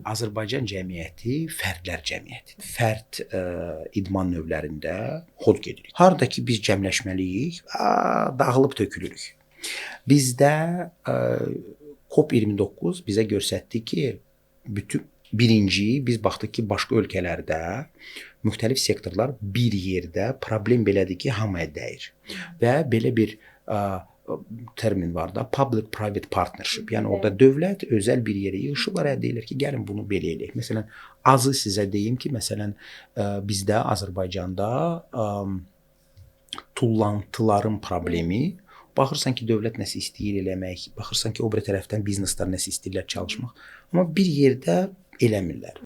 Azərbaycan cəmiyyəti fərdlər cəmiyyətidir. Fərd idman növlərində xod gedirik. Harda ki biz cəmləşməliyik, dağılıb tökülürük. Bizdə COP29 bizə göstərdi ki, biz baxdıq ki, başqa ölkələrdə müxtəlif sektorlar bir yerdə problem belədir ki, hamıya dəyir. Və belə bir termin var da, public-private partnership. Yəni orada dövlət, özəl bir yerə yığışırlar, deyirlər ki, gəlin bunu belə eləyək. Məsələn, azı sizə deyim ki, məsələn, bizdə Azərbaycanda tullantıların problemi, baxırsan ki, dövlət nəsə istəyir eləmək, baxırsan ki, o biri tərəfdən bizneslər nəsə istəyirlər çalışmaq, amma bir yerdə eləmirlər.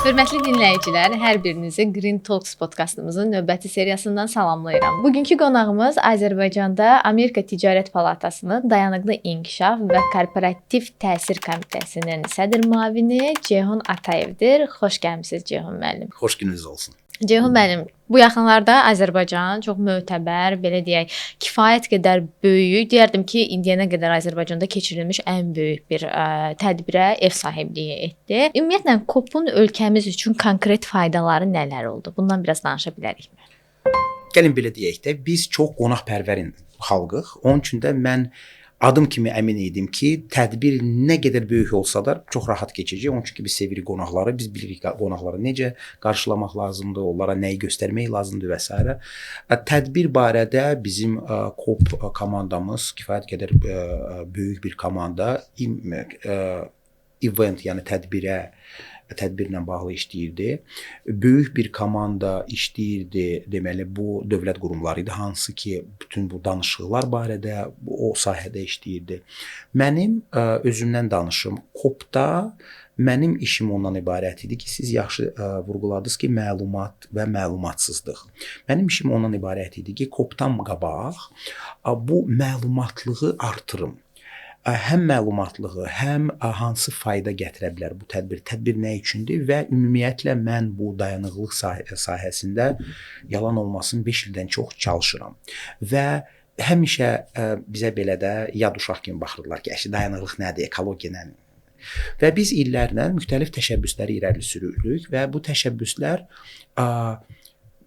Hörmətli dinləyicilər, hər birinizi Green Talks podkastımızın növbəti seriyasından salamlayıram. Bugünkü qonağımız Azərbaycanda Amerika Ticarət Palatasının Dayanıqlı İnkişaf və Korporativ Təsir Komitəsinin sədr müavini Ceyhun Atayevdir. Xoş gəlmisiniz Ceyhun müəllim. Xoş gününüz olsun. Ceyhun müəllim, bu yaxınlarda Azərbaycan çox mötəbər, belə deyək, kifayət qədər böyük, deyərdim ki, indiyənə qədər Azərbaycanda keçirilmiş ən böyük bir tədbirə ev sahibliyi etdi. Ümumiyyətlə, COP-un ölkəmiz üçün konkret faydaları nələr oldu? Bundan biraz danışa bilərikmi? Gəlin belə deyək də, biz çox qonaqpərvər xalqıq. Onun üçün də mən adım kimi əmin idim ki, tədbir nə qədər böyük olsa da çox rahat keçəcək. Onun üçün ki, biz sevirik qonaqları, biz bilirik qonaqları necə qarşılamaq lazımdır, onlara nəyi göstərmək lazımdır və s. Tədbir barədə bizim COP komandamız kifayət qədər böyük bir komanda event, yəni tədbirlə bağlı işləyirdi. Böyük bir komanda işləyirdi, deməli bu dövlət qurumları idi, hansı ki bütün bu danışıqlar barədə o sahədə işləyirdi. Mənim özümdən danışım. COP-da mənim işim ondan ibarət idi ki, siz yaxşı vurğuladınız ki, məlumat və məlumatsızlıq. Mənim işim ondan ibarət idi ki, COP-dan qabaq bu məlumatlığı artırım. Həm məlumatlığı, həm hansı fayda gətirə bilər bu tədbir, tədbir nə üçündür və ümumiyyətlə mən bu dayanıqlıq sahəsində yalan olmasın 5 ildən çox çalışıram. Və həmişə bizə belə də yad uşaq kimi baxırlar ki, dayanıqlıq nədir, ekologiya nədir? Və biz illərlə müxtəlif təşəbbüsləri irəli sürürük və bu təşəbbüslər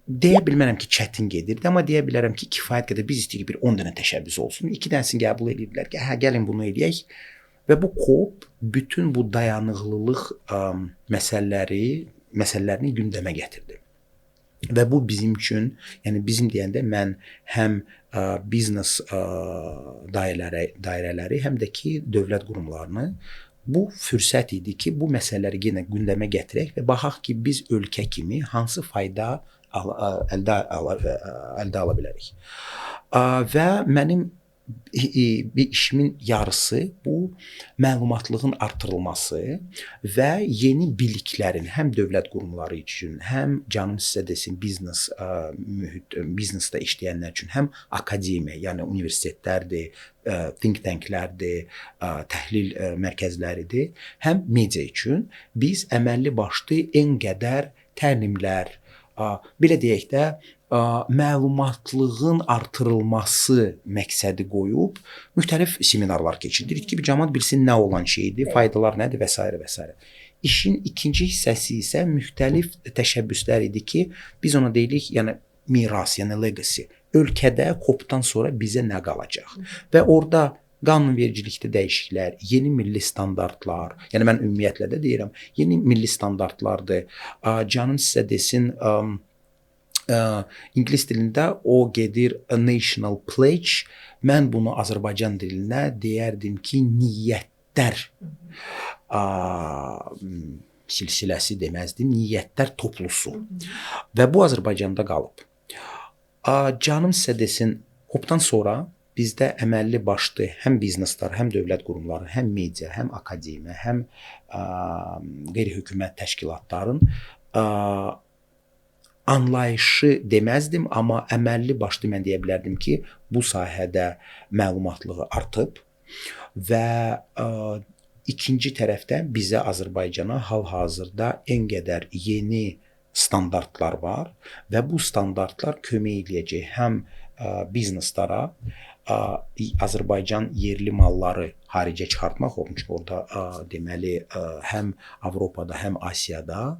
deyə bilmərəm ki, çətin gedirdi, amma deyə bilərəm ki, kifayət qədər biz istəyirik bir 10 dənə təşəbbüs olsun. 2 dənəsini qəbul edirlər ki, gəlin bunu eləyək. Və bu COP bütün bu dayanıqlılıq məsələlərini gündəmə gətirdi. Və bu bizim üçün, yəni bizim deyəndə mən həm biznes dairələri, həm də ki, dövlət qurumlarını bu fürsət idi ki, bu məsələləri yenə gündəmə gətirək və baxaq ki, biz ölkə kimi hansı fayda əldə ala bilərik. Və mənim işimin yarısı bu məlumatlığın artırılması və yeni biliklərin həm dövlət qurumları üçün, həm canım sizə desin biznesdə işləyənlər üçün, həm akademiya, yəni universitetlərdir, think tanklərdir, təhlil mərkəzləridir, həm media üçün biz əməlli başlı ən qədər təlimlər, belə deyək də, məlumatlığın artırılması məqsədi qoyub müxtəlif seminarlar keçiririk ki, cəmaət bilsin nə olan şeydir, faydalar nədir və s. və s. İşin ikinci hissəsi isə müxtəlif təşəbbüslər idi ki, biz ona deyirik, yəni miras, yəni legacy. Ölkədə COP-dan sonra bizə nə qalacaq? Və orada qanunvericilikdə dəyişikliklər, yeni milli standartlar, yəni mən ümumiyyətlə də deyirəm, yeni milli standartlardır. Canım sizə desin, İngilis dilində o gedir National Pledge. Mən bunu Azərbaycan dilinə deyərdim ki, niyyətlər silsiləsi deməzdim, niyyətlər toplusu. Və bu Azərbaycanda qalıb. Canım sizə desin, COP-dan sonra bizdə əməlli başlı həm bizneslər, həm dövlət qurumları, həm media, həm akademiya, həm qeyri-hökumət təşkilatların anlayışı deməzdim, amma əməlli başlı mən deyə bilərdim ki, bu sahədə məlumatlığı artıb və ikinci tərəfdən bizə Azərbaycana hal-hazırda ən qədər yeni standartlar var və bu standartlar kömək eləyəcək həm bizneslara Azərbaycan yerli malları xaricə çıxartmaq olmuş. Orada deməli həm Avropada, həm Asiyada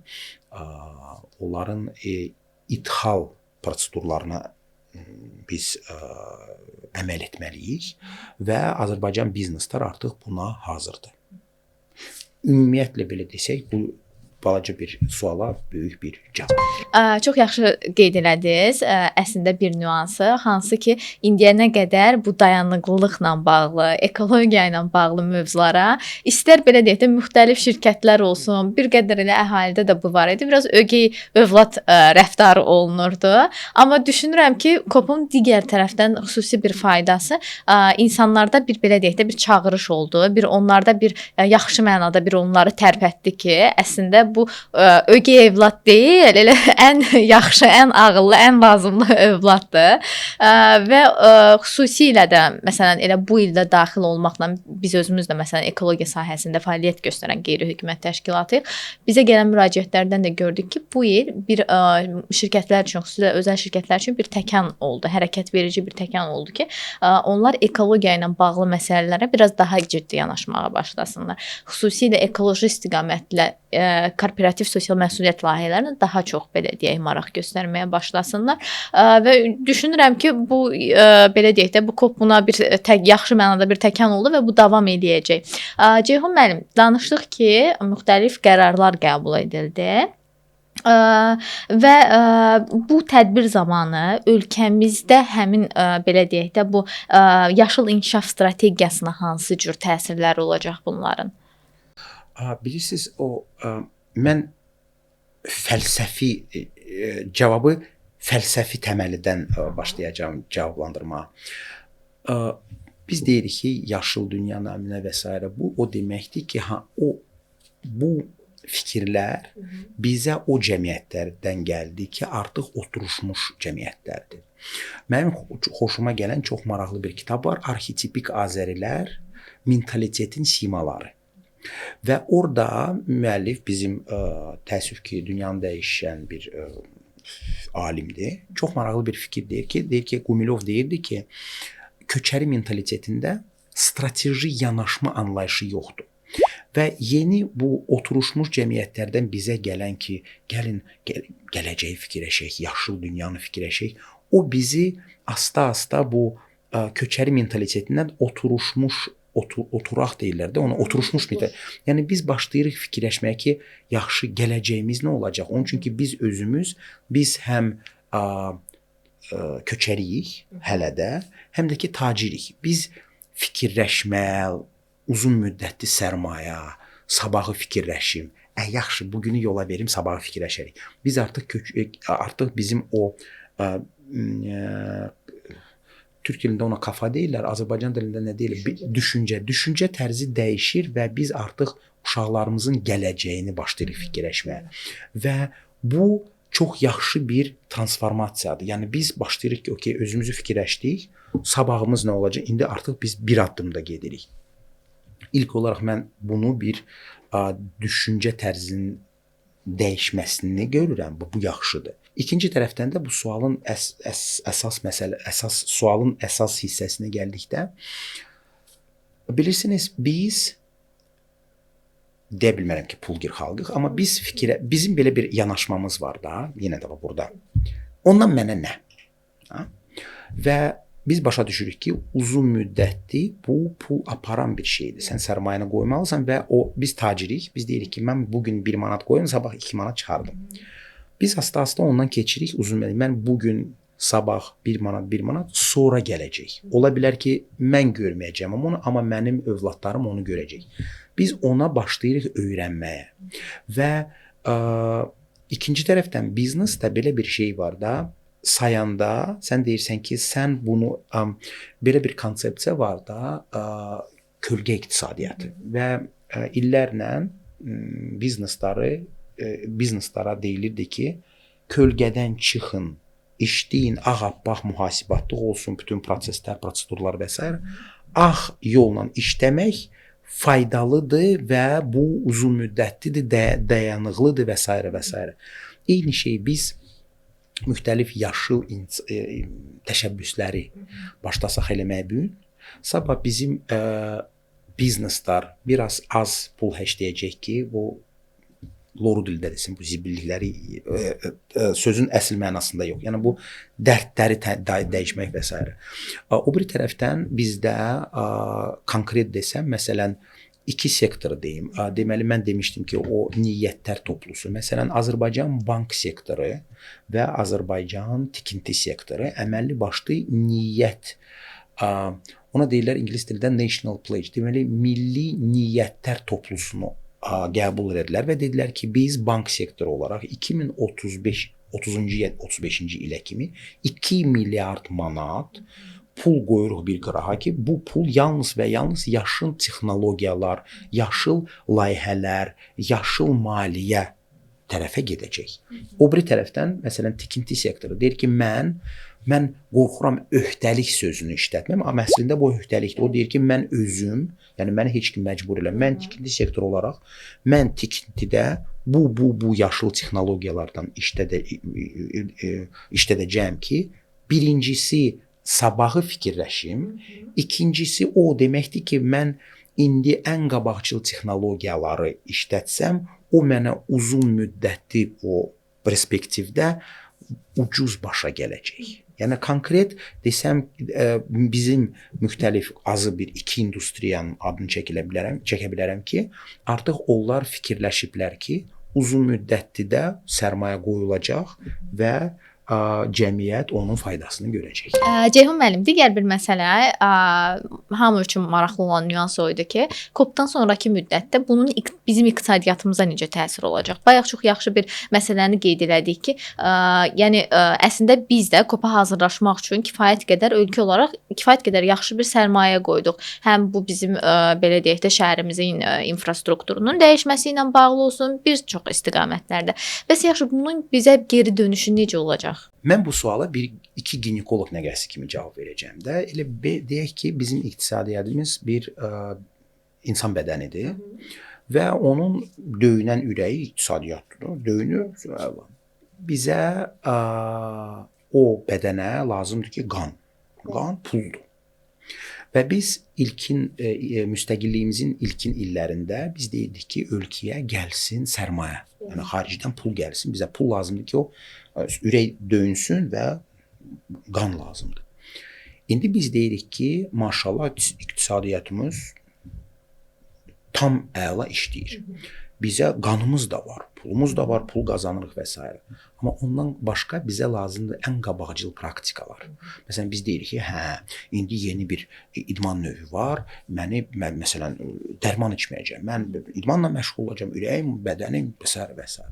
onların ithal prosedurlarına biz əməl etməliyik və Azərbaycan bizneslər artıq buna hazırdır. Ümumiyyətlə belə desək, bu balaca bir suala böyük bir cavab. Çox yaxşı qeyd elədiniz. Əslində bir nüansı, hansı ki, indiyənə qədər bu dayanıqlılıqla bağlı, ekologiya ilə bağlı mövzulara istər belə deyək də müxtəlif şirkətlər olsun, bir qədər elə əhalidə də bu var idi. Biraz ögey övlad rəftarı olunurdu. Amma düşünürəm ki, COP-un digər tərəfdən xüsusi bir faydası insanlarda bir belə deyək də bir çağırış oldu. Bir onlarda bir yaxşı mənada bir onları tərpətdi ki, əslində bu ögey övlad deyil, elə ən yaxşı, ən ağıllı, ən lazımlı övladdır. Və xüsusilə də məsələn elə bu ildə daxil olmaqla biz özümüz də məsələn ekologiya sahəsində fəaliyyət göstərən qeyri-hökumət təşkilatıyıq. Bizə gələn müraciətlərdən də gördük ki, bu il bir şirkətlər üçün, xüsusilə özəl şirkətlər üçün bir təkan oldu, hərəkət verici bir təkan oldu ki, onlar ekologiya ilə bağlı məsələlərə biraz daha ciddi yanaşmağa başlasınlar. Xüsusilə ekoloji istiqamətlə korporativ sosial məsuliyyət layihələrinə daha çox belə deyək maraq göstərməyə başlasınlar və düşünürəm ki, bu belə deyək də bu COP buna bir yaxşı mənada bir təkan oldu və bu davam edəcək. Ceyhun müəllim, danışdıq ki, müxtəlif qərarlar qəbul edildi. Və bu tədbir zamanı ölkəmizdə həmin belə deyək də bu yaşıl inkişaf strategiyasına hansı cür təsirləri olacaq bunların? Bilirsiniz, mən fəlsəfi cavabı fəlsəfi təməlidən başlayacağam cavablandırmağa. Biz deyirik ki, yaşıl dünya naminə və s. Bu o deməkdir ki, bu fikirlər bizə o cəmiyyətlərdən gəldi ki, artıq oturmuş cəmiyyətlərdir. Mənim xoşuma gələn çox maraqlı bir kitab var. Arxetipik Azərilər mentalitetin simaları. Və orada müəllif bizim təəssüf ki, dünyanı dəyişən bir alimdir. Çox maraqlı bir fikir deyir ki, Qumilov deyirdi ki, köçəri mentalitetində strateji yanaşma anlayışı yoxdur. Və yeni bu oturmuş cəmiyyətlərdən bizə gələn ki, gəlin gələcəyi fikirləşək, yaşıl dünyanı fikirləşək, o bizi asta-asta bu köçəri mentalitetindən oturaq deyirlər də, ona oturmuş mentalitet. Yəni biz başlayırıq fikirləşməyə ki, yaxşı gələcəyimiz nə olacaq? Onun üçün ki, biz həm köçəriyik hələ də, həm də ki, tacirik. Biz fikirləşmə, uzun müddətli sərmayə, sabahı fikirləşim. Yaxşı, bugünü yola verim, sabahı fikirləşərik. Biz artıq bizim o Türk dilində ona kafa deyirlər, Azərbaycan dilində nə deyilir? Düşüncə tərzi dəyişir və biz artıq uşaqlarımızın gələcəyini başlayırıq fikirləşməyə. Və bu çox yaxşı bir transformasiyadır. Yəni biz başlayırıq ki, okey, özümüzü fikirləşdik, sabahımız nə olacaq? İndi artıq biz bir addımda gedirik. İlk olaraq mən bunu bir düşüncə tərzinin dəyişməsini görürəm. Bu yaxşıdır. İkinci tərəfdən də bu sualın sualın əsas hissəsinə gəldikdə bilirsiniz, biz deyə bilmərəm ki, pulgir xalqıq, amma bizim belə bir yanaşmamız var da, yenə də burada. Ondan mənə nə? Və biz başa düşürük ki, uzun müddətli bu pul aparan bir şeydir. Sən sərmayəni qoymalısan və biz tacirik. Biz deyirik ki, mən bugün 1 manat qoyum, sabah 2 manat çıxardım. Biz asta-asta ondan keçirik uzun müddət. Mən bugün, sabah 1 manat, sonra gələcək. Ola bilər ki, mən görməyəcəm onu, amma mənim övladlarım onu görəcək. Biz ona başlayırıq öyrənməyə. Və ikinci tərəfdən biznesdə belə bir şey var da, sayanda sən deyirsən ki, sən bunu belə bir konsepsiya var da, kölgə iqtisadiyyatı və illərlə bizneslara deyilirdi ki, kölgədən çıxın, işləyin, ağappaq mühasibatlıq olsun, bütün proseslər, prosedurlar və s. Ağ yolla işləmək faydalıdır və bu uzun müddətlidir, dayanıqlıdır və s. və s. Eyni şey biz müxtəlif yaşıl təşəbbüsləri başlasaq eləməyə bu gün, sabah bizim bizneslər biraz az pul həşləyəcək ki, bu loru dildə desin, bu zibillikləri sözün əsl mənasında yox. Yəni bu dərdləri dəyişmək və s. O bir tərəfdən bizdə konkret desəm, məsələn, iki sektoru deyim. Deməli mən demişdim ki, o niyyətlər toplusu. Məsələn, Azərbaycan bank sektoru və Azərbaycan tikinti sektoru əməlli başlı niyyət, ona deyirlər ingilis dilində national pledge, deməli milli niyyətlər toplusunu qəbul etdilər və dedilər ki, biz bank sektoru olaraq 2035-ci ilə kimi 2 milyard manat pul qoyuruq bir qırağa ki, bu pul yalnız və yalnız yaşıl texnologiyalar, yaşıl layihələr, yaşıl maliyyə tərəfə gedəcək. O bir tərəfdən, məsələn, tikinti sektoru deyir ki, mən qorxuram öhdəlik sözünü işlətməm, amma əslində bu öhdəlikdir. O deyir ki, mən özüm, yəni məni heç kim məcbur eləmir. Mən tikinti sektoru olaraq, mən tikintidə bu yaşıl texnologiyalardan işlədəcəyəm ki, birincisi sabahı fikirləşim, ikincisi o deməkdir ki, mən indi ən qabaqcıl texnologiyaları işlətsəm, o mənə uzun müddətli o perspektivdə ucuz başa gələcək. Yəni konkret desəm, bizim müxtəlif azı bir iki industriyanın adını çəkə bilərəm ki, artıq onlar fikirləşiblər ki, uzun müddətli də sərmayə qoyulacaq və cəmiyyət onun faydasını görəcək. Ceyhun müəllim, digər bir məsələ hamı üçün maraqlı olan nüans o idi ki, COP-dan sonrakı müddətdə bunun bizim iqtisadiyyatımıza necə təsir olacaq? Bayaq çox yaxşı bir məsələni qeyd elədik ki, yəni əslində biz də COP-a hazırlaşmaq üçün kifayət qədər ölkə olaraq kifayət qədər yaxşı bir sərmayə qoyduq. Həm bu bizim belə deyək də şəhərimizin infrastrukturunun dəyişməsi ilə bağlı olsun, bir çox istiqamətlərdə. Bəs yaxşı, bunun bizə geri dönüşü necə olacaq? Mən bu suala iki ginekoloq nəqəsi kimi cavab verəcəm də. Elə deyək ki, bizim iqtisadiyyatımız bir insan bədənidir və onun döyünən ürəyi iqtisadiyyatdır. Döyünür. Bizə o bədənə lazımdır ki, qan. Qan puldur. Və biz müstəqilliyimizin ilkin illərində biz deyirdik ki, ölkəyə gəlsin sərmayə. Yəni xaricdən pul gəlsin. Bizə pul lazımdır ki, o ürək döyünsün və qan lazımdır. İndi biz deyirik ki, maşallah iqtisadiyyatımız tam əla işləyir. Bizə qanımız da var, pulumuz da var, pul qazanırıq və s. Amma ondan başqa bizə lazımdır ən qabaqcıl praktikalar. Məsələn, biz deyirik ki, indi yeni bir idman növü var, mən məsələn, dərman içməyəcəm, mən idmanla məşğul olacağam, ürəyim, bədənim və s. və s.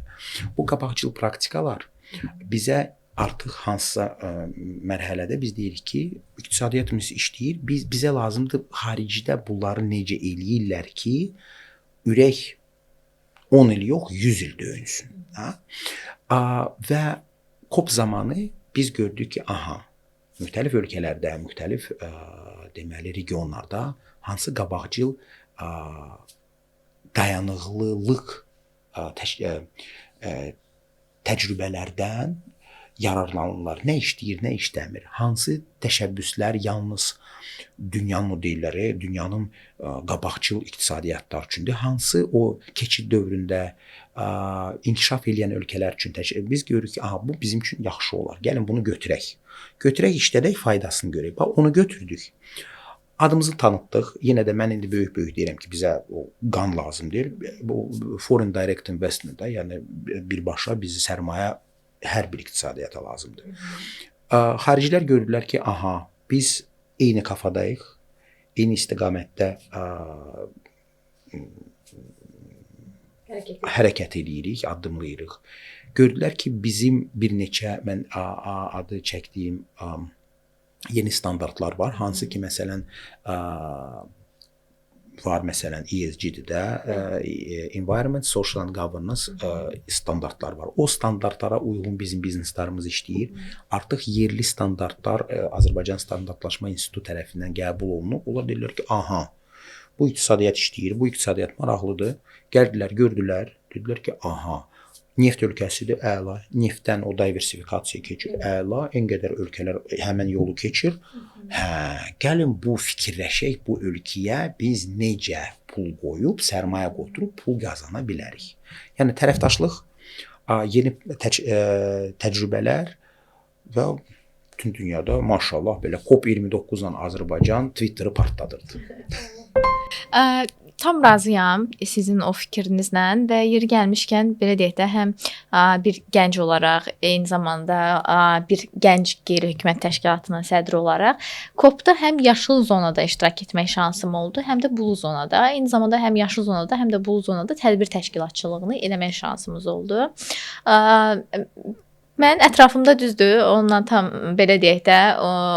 Bu qabaqcıl praktikalar bizə artıq hansısa mərhələdə biz deyirik ki, iqtisadiyyatımız işləyir, bizə lazımdır xaricdə bunları necə eləyirlər ki, ürək 10 il yox, 100 il döyünsün. Və COP zamanı biz gördük ki, müxtəlif ölkələrdə, müxtəlif deməli regionlarda hansı qabaqcıl dayanıqlılıq təcrübələrdən yararlanırlar. Nə işləyir, nə işləmir. Hansı təşəbbüslər yalnız dünyanın o deyirləri, dünyanın qabaqcıl iqtisadiyyatlar üçündür. Hansı o keçid dövründə inkişaf edən ölkələr üçün biz görürük ki, bu bizim üçün yaxşı olar. Gəlin bunu götürək. Götürək, işlədək, faydasını görək. Onu götürdük. Adımızı tanıtdıq. Yenə də mən indi böyük deyirəm ki, bizə o qan lazımdır. Bu foreign direct investment, yəni birbaşa bizi sərmayə hər bir iqtisadiyyata lazımdır. Xaricilər gördülər ki, biz eyni kafadayıq, eyni istiqamətdə hərəkət edirik, addımlayırıq. Gördülər ki, bizim bir neçə, mən adı çəkdiyim yeni standartlar var. Hansı ki, məsələn, var məsələn ESG-də də Environment, Social and Governance standartlar var. O standartlara uyğun bizim bizneslərimiz işləyir. Artıq yerli standartlar Azərbaycan Standartlaşma İnstitutu tərəfindən qəbul olunub. Onlar deyirlər ki, bu iqtisadiyyat işləyir, bu iqtisadiyyat maraqlıdır. Gəldilər, gördülər, dedilər ki, Neft ölkəsidir, əla. Neftdən o diversifikasiya keçir, əla. En qədər ölkələr həmin yolu keçir. Gəlin bu fikirləşək, bu ölkəyə biz necə pul qoyub, sərmayə qoyub pul qazana bilərik. Yəni tərəfdaşlıq, yeni təcrübələr və bütün dünyada maşallah belə COP29-dan Azərbaycan Twitter'ı partladırdı. Tam razıyam sizin o fikrinizlə və yeri gəlmişkən belə deyək də həm bir gənc olaraq, eyni zamanda bir gənc qeyri-hökumət təşkilatının sədri olaraq COP-da həm yaşıl zonada iştirak etmək şansım oldu, həm də blue zonada. Eyni zamanda həm yaşıl zonada, həm də blue zonada tədbir təşkilatçılığını eləmək şansımız oldu. Mən ətrafımda düzdür, onunla tam belə deyək də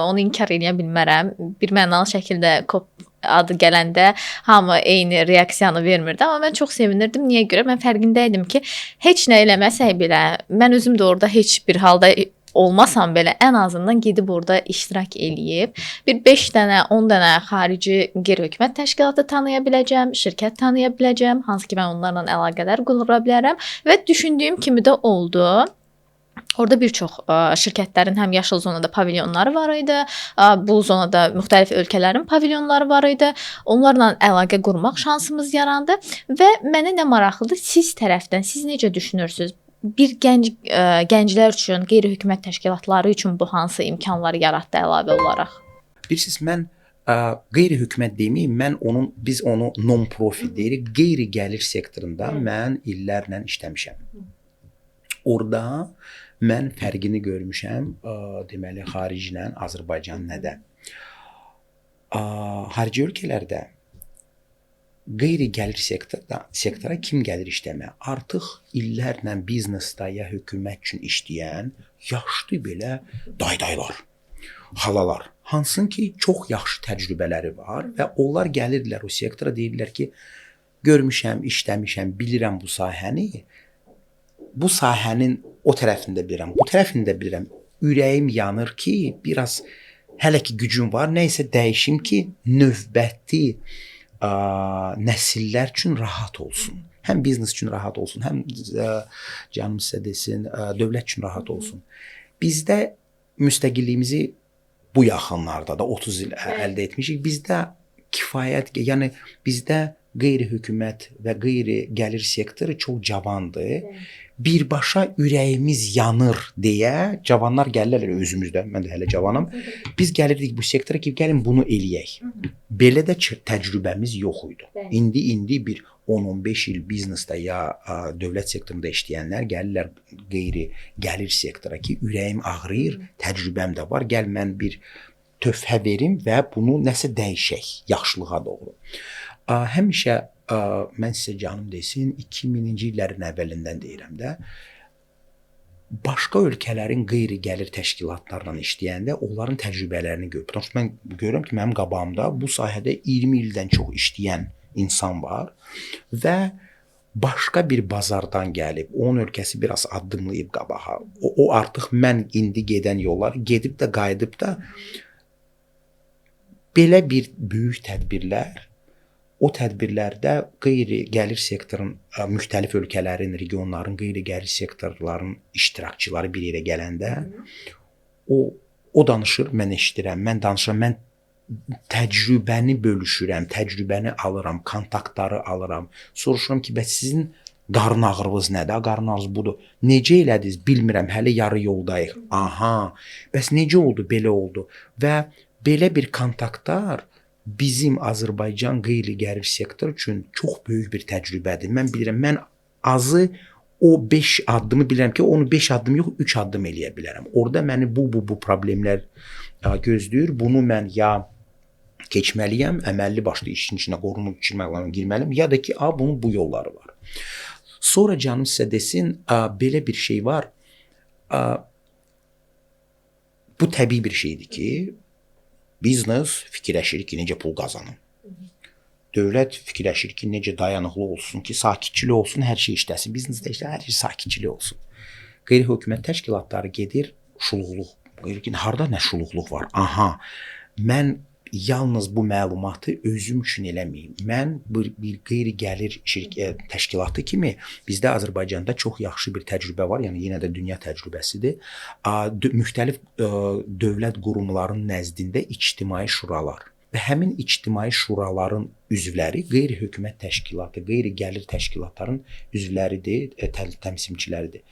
onu inkar edə bilmərəm. Bir mənalı şəkildə COP adı gələndə hamı eyni reaksiyanı vermirdi, amma mən çox sevinirdim. Niyə görə? Mən fərqində idim ki, heç nə eləməsək belə, mən özüm də orada heç bir halda olmasam belə ən azından gedib orada iştirak eləyib bir 5 dənə, 10 dənə xarici qeyri-hökumət təşkilatı tanıya biləcəm, şirkət tanıya biləcəm, hansı ki mən onlarla əlaqələr qura bilərəm və düşündüyüm kimi də oldu. Orada bir çox şirkətlərin həm yaşıl zonada pavilyonları var idi, bu zonada müxtəlif ölkələrin pavilyonları var idi. Onlarla əlaqə qurmaq şansımız yarandı və mənə nə maraqlıdır, siz tərəfdən siz necə düşünürsüz? Bir gənclər üçün, qeyri-hökumət təşkilatları üçün bu hansı imkanları yaratdı əlavə olaraq? Bilirsiniz, mən qeyri-hökumət deməyim, biz onu non-profit deyirik. Qeyri-gəlir sektorunda mən illərlə işləmişəm. Orada mən fərqini görmüşəm, deməli, xariclə Azərbaycan nədə? Xarici ölkələrdə qeyri-gəlir sektora kim gəlir işləməyə? Artıq illərlə biznesdə ya hökumət üçün işləyən yaşlı belə daydaylar, xalalar, hansın ki, çox yaxşı təcrübələri var və onlar gəlirdilər o sektora, deyirlər ki, görmüşəm, işləmişəm, bilirəm bu sahəni, bu sahənin o tərəfində bilirəm, bu tərəfində bilirəm. Ürəyim yanır ki, biraz hələ ki gücüm var, nəysə dəyişim ki, növbəti nəsillər üçün rahat olsun. Həm biznes üçün rahat olsun, həm canım sizə desin, dövlət üçün rahat olsun. Bizdə müstəqilliyimizi bu yaxınlarda da 30 il əldə etmişik. Bizdə kifayət, yəni bizdə qeyri-hökumət və qeyri-gəlir sektoru çox cavandır. Birbaşa ürəyimiz yanır deyə cavanlar gəlirlər özümüzdə. Mən də hələ cavanam. Biz gəlirdik bu sektora ki, gəlin bunu eləyək. Belə də təcrübəmiz yox idi. İndi bir 10-15 il biznesdə ya dövlət sektorunda işləyənlər gəlirlər qeyri-gəlir sektora ki, ürəyim ağrıyır, təcrübəm də var. Gəl mən bir töhfə verim və bunu nəsə dəyişək yaxşılığa doğru. Həmişə mən sizə canım desin, 2000-ci illərin əvvəlindən deyirəm də, başqa ölkələrin qeyri-gəlir təşkilatlarla işləyəndə onların təcrübələrini görürəm. Mən görürəm ki, mənim qabağımda bu sahədə 20 ildən çox işləyən insan var və başqa bir bazardan gəlib, onun ölkəsi biraz addımlayıb qabağa. O artıq mən indi gedən yollar gedib də qayıdıb da belə bir böyük tədbirlər, o tədbirlərdə qeyri-gəlir sektorun, müxtəlif ölkələrin, regionların qeyri-gəlir sektorların iştirakçıları bir yerə gələndə o danışır, mən eşidirəm, mən danışıram, mən təcrübəni bölüşürəm, təcrübəni alıram, kontaktları alıram. Soruşuram ki, bəs sizin qarın ağrınız nədir? Qarın ağrınız budur. Necə elədiniz? Bilmirəm, hələ yarı yoldayıq. Aha, bəs necə oldu? Belə oldu. Və belə bir kontaktlar bizim Azərbaycan qeyri-gəlir sektor üçün çox böyük bir təcrübədir. Mən bilirəm, mən azı o 5 addımı bilirəm ki, onu 5 addım yox, 3 addım eləyə bilərəm. Orada məni bu problemlər gözləyir. Bunu mən ya keçməliyəm, əməlli başlı işin içinə qorunub girməliyəm, ya da ki, bunun bu yolları var. Sonra canım sizə desin, belə bir şey var. Bu təbii bir şeydir ki, biznes fikirləşir ki, necə pul qazanım. Dövlət fikirləşir ki, necə dayanıqlı olsun ki, sakitçilik olsun, hər şey işləsin. Biznesdə hər şey sakitçilik olsun. Qeyri-hökumət təşkilatları gedir, şuluqluq. Harda nə şuluqluq var? Aha, mən yalnız bu məlumatı özüm üçün eləməyim. Mən bir qeyri-gəlir şirkət təşkilatı kimi bizdə Azərbaycanda çox yaxşı bir təcrübə var. Yəni yenə də dünya təcrübəsidir. Müxtəlif dövlət qurumlarının nəzdində ictimai şuralar və həmin ictimai şuraların üzvləri qeyri-hökumət təşkilatı, qeyri-gəlir təşkilatların üzvləridir, təmsilçiləridir.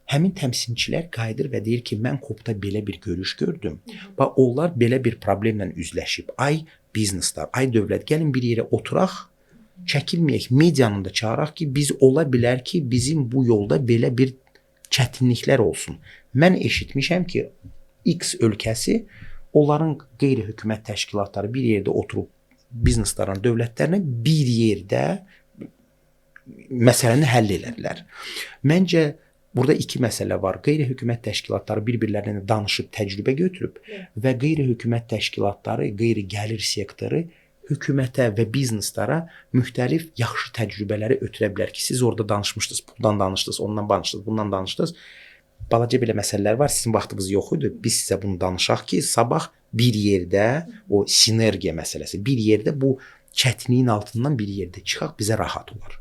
Həmin təmsilçilər qayıdır və deyir ki, mən KOP-da belə bir görüş gördüm və onlar belə bir problemlə üzləşib. Ay bizneslər, ay dövlət, gəlin bir yerə oturaq, çəkilməyək, medianın da çağıraq ki, biz ola bilər ki, bizim bu yolda belə bir çətinliklər olsun. Mən eşitmişəm ki, X ölkəsi onların qeyri-hökumət təşkilatları bir yerdə oturub bizneslərin, dövlətlərinə bir yerdə məsələni həll edərlər. Məncə burada iki məsələ var. Qeyri-hökumət təşkilatları bir-birlərinə danışıb təcrübə götürüb və qeyri-hökumət təşkilatları, qeyri-gəlir sektoru hökumətə və bizneslara müxtəlif yaxşı təcrübələri ötürə bilər ki, siz orada danışmışdınız, puldan danışdınız, ondan danışdınız, bundan danışdınız. Balaca belə məsələlər var, sizin vaxtınız yox idi. Biz sizə bunu danışaq ki, sabah bir yerdə o sinergiya məsələsi, bir yerdə bu çətinliyin altından bir yerdə çıxaq, bizə rahat olar.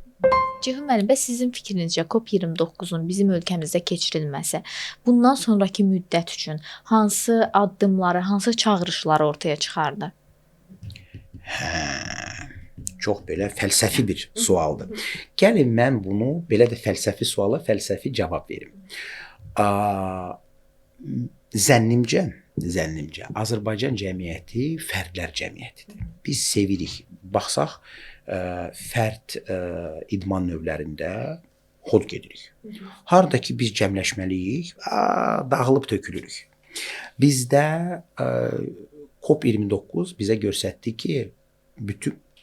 Ceyhun müəllim, bəs sizin fikrinizcə COP29-un bizim ölkəmizdə keçirilməsi bundan sonraki müddət üçün hansı addımları, hansı çağırışları ortaya çıxardı? Çox belə fəlsəfi bir sualdır. Gəlin mən bunu belə də fəlsəfi suala fəlsəfi cavab verim. Zənnimcə Azərbaycan cəmiyyəti fərdlər cəmiyyətidir. Biz sevirik. Baxsaq, fərd idman növlərində xod gedirik. Harda ki biz cəmləşməliyik, dağılıb tökülürük. Bizdə COP29 bizə göstərdi ki,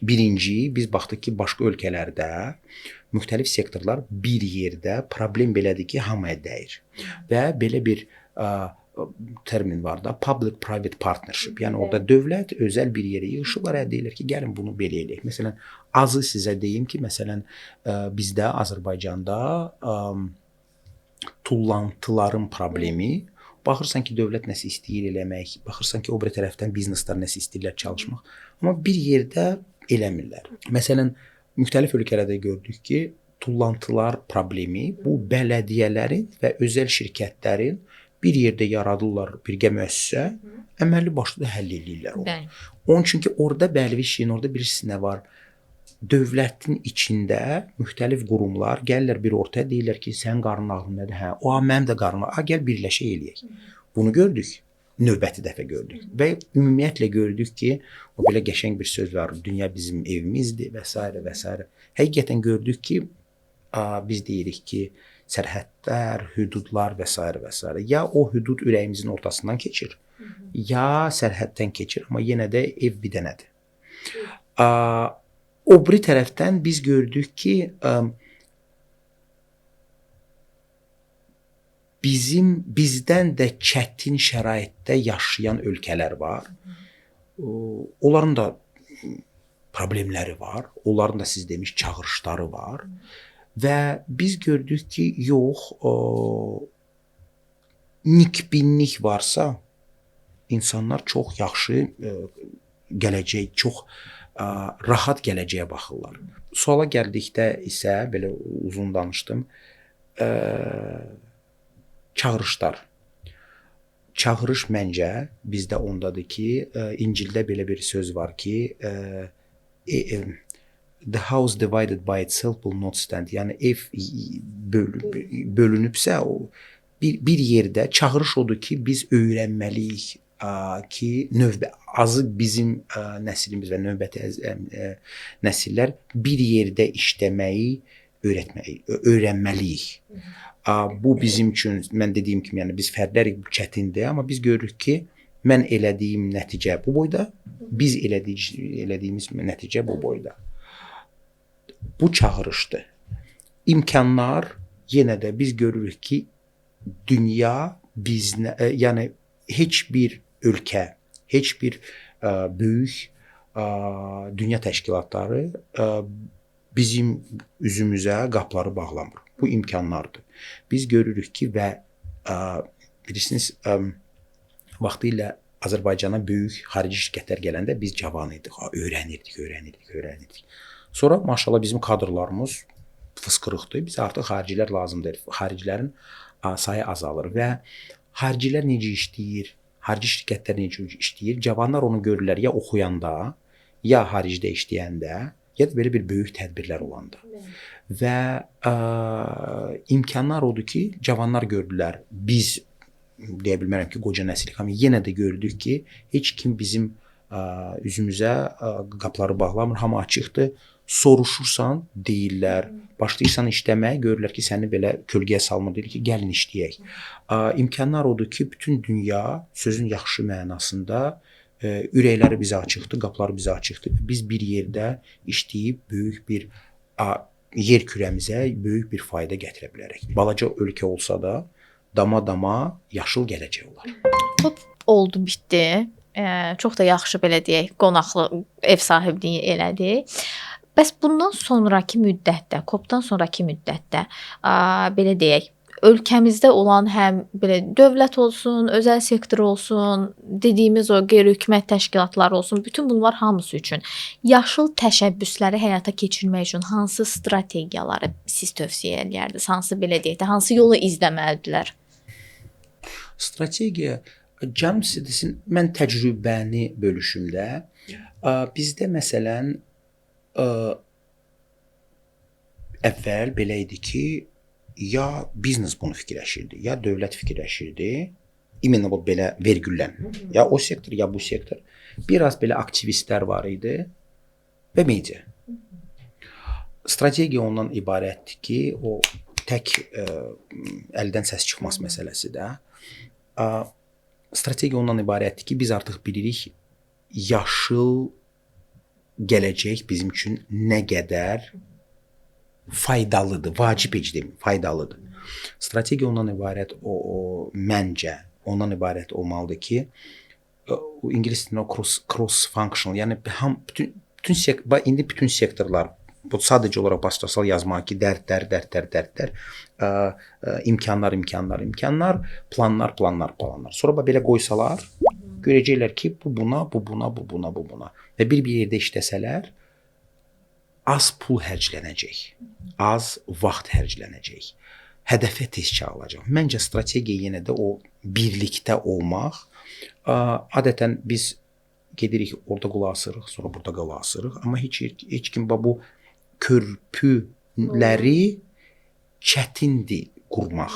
birinci biz baxdıq ki, başqa ölkələrdə müxtəlif sektorlar bir yerdə problem belədir ki, hamıya dəyir. Və belə bir termin var da, public-private partnership. Yəni orada dövlət, özəl bir yerə yığışırlar, deyirlər ki, gəlin bunu belə eləyək. Məsələn, azı sizə deyim ki, məsələn, bizdə Azərbaycanda tullantıların problemi, baxırsan ki, dövlət nəsə istəyir eləmək, baxırsan ki, o biri tərəfdən bizneslər nəsə istəyirlər çalışmaq, amma bir yerdə eləmirlər. Məsələn, müxtəlif ölkələrdə gördük ki, tullantılar problemi bu bələdiyyələrin və özəl şirkətlərin bir yerdə yaradırlar birgə müəssisə, əməlli başlı da həll edirlər onu. Onun üçün ki, orada bəlli şeyin, orada birisi nə var? Dövlətin içində müxtəlif qurumlar gəlirlər bir ortaya, deyirlər ki, sənin qarnın ağrındadır, hə, o mənim də qarnım ağrındadır, gəl birləşə eləyək. Bunu gördük, növbəti dəfə gördük və ümumiyyətlə gördük ki, o belə qəşəng bir söz var, dünya bizim evimizdir və s. və s. Həqiqətən gördük ki, biz deyirik ki, sərhədlər, hüdudlar və s. və s. Ya o hüdud ürəyimizin ortasından keçir, ya sərhəddən keçir, amma yenə də ev bir dənədir. O biri tərəfdən biz gördük ki, bizdən də çətin şəraitdə yaşayan ölkələr var. Onların da problemləri var, onların da siz demiş çağırışları var. Və biz gördük ki, yox, nikbinlik varsa, insanlar çox yaxşı gələcək, çox rahat gələcəyə baxırlar. Suala gəldikdə isə, belə uzun danışdım, çağırışlar. Çağırış məncə bizdə ondadır ki, İncildə belə bir söz var ki, the house divided by itself will not stand. Yəni ev bölünübsə, bir yerdə çağırış odur ki, biz öyrənməliyik ki, azı bizim nəslimiz və növbəti nəsillər bir yerdə işləməyi öyrənməliyik. Bu bizim üçün, mən dediyim kimi, yəni biz fərdlərik, bu çətindir, amma biz görürük ki, mən elədiyim nəticə bu boyda, biz elədiyimiz nəticə bu boyda. Bu çağırışdır. İmkanlar yenə də biz görürük ki, dünya bizə, yəni heç bir ölkə, heç bir böyük dünya təşkilatları bizim üzümüzə qapıları bağlamır. Bu imkanlardır. Biz görürük ki, və bilirsiniz, vaxtilə Azərbaycana böyük xarici şirkətlər gələndə biz cavan idik, öyrənirdik. Sonra maşallah bizim kadrlarımız fısqırıqdır. Biz artıq xaricilər lazımdır. Xaricilərin sayı azalır və xaricilər necə işləyir, xarici şirkətlər necə işləyir? Cavanlar onu görürlər ya oxuyanda, ya xaricdə işləyəndə, ya da belə bir böyük tədbirlər olanda. Və imkanlar odur ki, cavanlar gördülər. Biz deyə bilmərəm ki, qoca nəsil, amma yenə də gördük ki, heç kim bizim üzümüzə qapıları bağlamır, hamı açıqdır. Soruşursan, deyirlər, başlayırsan işləməyə, görürlər ki, səni belə kölgəyə salmır, deyir ki, gəlin işləyək. İmkanlar odur ki, bütün dünya sözün yaxşı mənasında ürəkləri bizə açıqdır, qapıları bizə açıqdır. Biz bir yerdə işləyib böyük bir yer kürəmizə böyük bir fayda gətirə bilərik. Balaca ölkə olsa da dama-dama yaşıl gələcək olar. Top oldu, bitdi. Çox da yaxşı belə deyək, qonaqlı ev sahibliyi elədi. Bəs bundan sonrakı müddətdə, COP-dan sonrakı müddətdə belə deyək, ölkəmizdə olan həm belə dövlət olsun, özəl sektor olsun, dediyimiz o qeyri-hökumət təşkilatları olsun, bütün bunlar hamısı üçün yaşıl təşəbbüsləri həyata keçirmək üçün hansı strategiyaları siz tövsiyə edərdiniz? Hansı belə deyək də, hansı yolu izləməlidirlər? Strategiya, canım sizə desin, mən təcrübəni bölüşümdə, bizdə məsələn, əvvəl belə idi ki, ya biznes bunu fikirləşirdi, ya dövlət fikirləşirdi, imенно вот belə vergüllə, ya o sektor, ya bu sektor. Biraz belə aktivistlər var idi və media. Strategiya ondan ibarətdir ki, o tək əldən səs çıxmaz məsələsi də. Strategiya ondan ibarətdir ki, biz artıq bilirik yaşıl gələcək bizim üçün nə qədər faydalıdır, vacib heç demir, faydalıdır. Strategiya ondan ibarət məncə ondan ibarət olmalıdır ki, ingilis dilində cross functional, yəni indi bütün sektorlar bu sadəcə olaraq bastırsal yazmaq ki, dərdlər, imkanlar, planlar. Sonra belə qoysalar, görəcəklər ki, bu buna. Və bir yerdə işləsələr, az pul hərclənəcək, az vaxt hərclənəcək, hədəfə tez çağılacaq. Məncə strategiya yenə də o birlikdə olmaq. Adətən biz gedirik, orada qulaq asırıq, sonra burada qulaq asırıq, amma heç kim bu körpüləri çətindir qurmaq.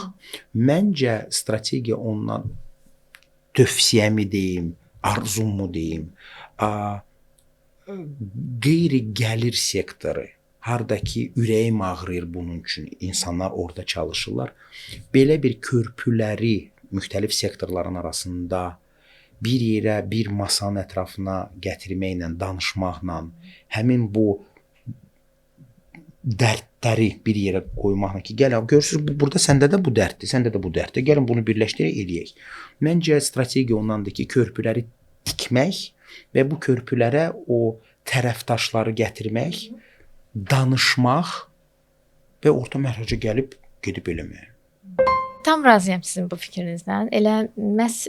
Məncə strategiya ondan tövsiyəmi deyim, arzumu deyim, qeyri-gəlir sektoru, hardakı ürəyim ağrıyır bunun üçün, insanlar orada çalışırlar. Belə bir körpüləri müxtəlif sektorların arasında bir yerə, bir masanın ətrafına gətirməklə, danışmaqla, həmin bu dərdləri bir yerə qoymaqla ki, gəl, görürsünüz, burada səndə də bu dərddir, gəlin bunu birləşdirək, eləyək. Məncə strategiya ondandır ki, körpüləri tikmək və bu körpülərə o tərəfdaşları gətirmək, danışmaq və orta mərhələyə gedib eləmək. Tam razıyam sizin bu fikrinizlə. Elə məhz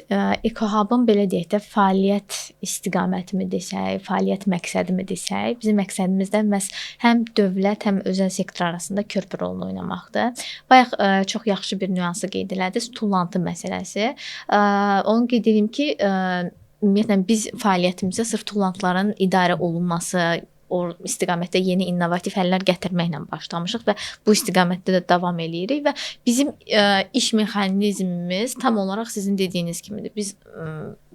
EcoHub-ın belə deyək də fəaliyyət istiqamətimi desək, fəaliyyət məqsədimi desək, bizim məqsədimiz də məhz həm dövlət, həm özəl sektor arasında körpü rolunu oynamaqdır. Bayaq çox yaxşı bir nüansı qeyd elədiniz, tullantı məsələsi. Onu qeyd edim ki, ümumiyyətlə biz fəaliyyətimizə sırf tullantıların idarə olunması, o istiqamətdə yeni innovativ həllər gətirməklə başlamışıq və bu istiqamətdə də davam eləyirik və bizim iş mexanizmimiz tam olaraq sizin dediyiniz kimidir. Biz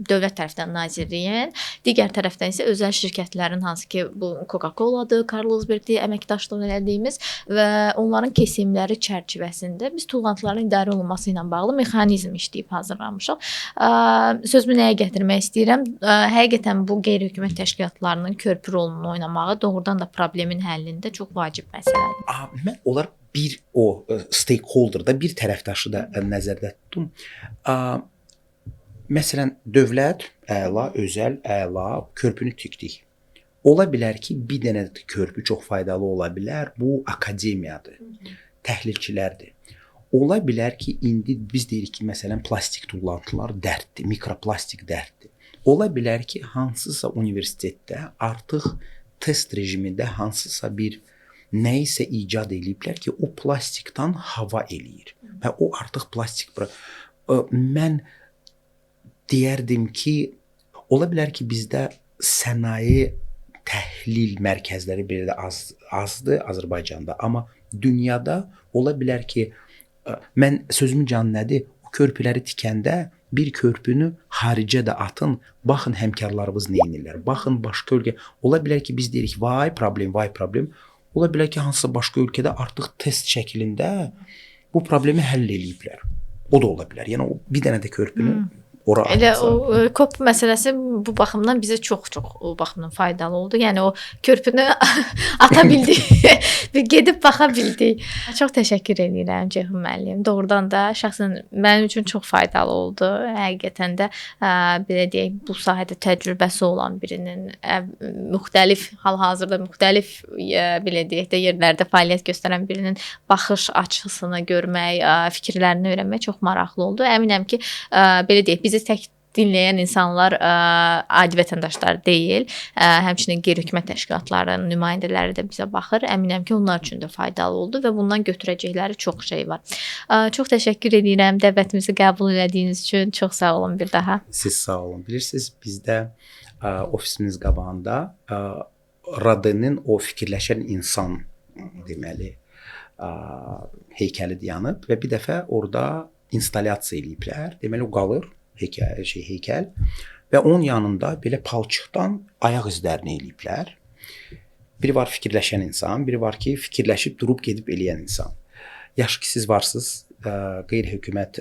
dövlət tərəfindən Nazirliyin, digər tərəfdən isə özəl şirkətlərin, hansı ki bu Coca-Cola'dır, Carlsberg-dir, əməkdaşlıq elədiyimiz və onların kesimləri çərçivəsində biz tullantıların idarə olunması ilə bağlı mexanizm işləyib hazırlamışıq. Sözümü nəyə gətirmək istəyirəm? Həqiqətən bu qeyri-hökumət təşkilatlarının körpü rolunu oynamağı doğrudan da problemin həllində çox vacib məsələdir. Mən onlar bir stakeholder-da bir tərəfdaşı da nəzərdə tutdum. Məsələn, dövlət əla, özəl əla, körpünü tikdik. Ola bilər ki, bir dənə körpü çox faydalı ola bilər. Bu akademiyadır, təhlilçilərdir. Ola bilər ki, indi biz deyirik ki, məsələn, plastik tullantılar dərddir, mikroplastik dərddir. Ola bilər ki, hansısa universitetdə artıq test rejimində hansısa bir nəyisə icad eləyiblər ki, o plastikdan hava eləyir və o artıq plastik. Mən deyərdim ki, ola bilər ki, bizdə sənaye təhlil mərkəzləri belə də azdır Azərbaycanda, amma dünyada ola bilər ki, mən sözümün canı nədir? O körpüləri tikəndə bir körpünü xaricə də atın, baxın həmkarlarımız nə edirlər. Baxın başqa ölkə. Ola bilər ki, biz deyirik, vay problem. Ola bilər ki, hansısa başqa ölkədə artıq test şəklində bu problemi həll eləyiblər. O da ola bilər. Yəni o bir dənə də körpünü ora atsa. Elə o COP məsələsi bu baxımdan bizə çox o baxımdan faydalı oldu. Yəni o körpünü ata bildik. Bir gedib baxa bildik. Çox təşəkkür edirəm Ceyhun müəllim. Doğrudan da şəxsən mənim üçün çox faydalı oldu. Həqiqətən də belə deyək, bu sahədə təcrübəsi olan birinin müxtəlif hal-hazırda müxtəlif belə deyək də yerlərdə fəaliyyət göstərən birinin baxış açısını görmək, fikirlərini öyrənmək çox maraqlı oldu. Əminəm ki, belə deyək, bizi tək dinləyən insanlar adi vətəndaşlar deyil. Həmçinin qeyri-hökumət təşkilatlarının nümayəndələri də bizə baxır. Əminəm ki, onlar üçün də faydalı oldu və bundan götürəcəkləri çox şey var. Çox təşəkkür edirəm dəvətimizi qəbul etdiyiniz üçün. Çox sağ olun bir daha. Siz sağ olun. Bilirsiniz, bizdə ofisimiz qabağında Radenin o fikirləşən insan deməli heykəli dayanıb və bir dəfə orada installyasiya eləyiblər. Deməli o qalır heykəl və onun yanında belə palçıqdan ayaq izlərini eləyiblər. Biri var fikirləşən insan, biri var ki, fikirləşib durub gedib eləyən insan. Yaxşı ki, siz varsınız, qeyri-hökumət,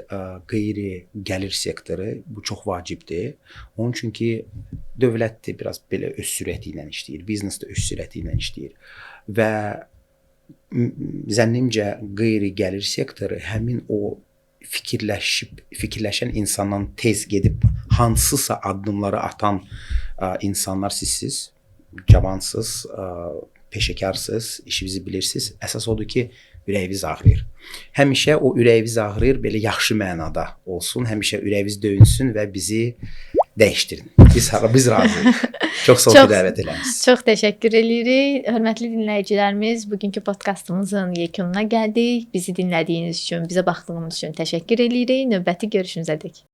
qeyri-gəlir sektoru bu çox vacibdir. Onun üçün ki, dövlət də biraz belə öz sürəti ilə işləyir, biznes də öz sürəti ilə işləyir və zənnimcə qeyri-gəlir sektoru həmin o fikirləşən insandan tez gedib hansısa addımları atan insanlar sizsiz, cavansız, peşəkarsız, işinizi bilirsiniz. Əsas odur ki, ürəyiniz ağrıyır. Həmişə o ürəyiniz ağrıyır, belə yaxşı mənada olsun. Həmişə ürəyiniz döyünsün və bizi dəyişdirin. Biz razıyıq. Çox sağ olun ki, dəvət eləmisiniz. Çox təşəkkür edirik. Hörmətli dinləyicilərimiz, bugünkü podkastımızın yekununa gəldik. Bizi dinlədiyiniz üçün, bizə baxdığınız üçün təşəkkür edirik. Növbəti görüşümüzədək.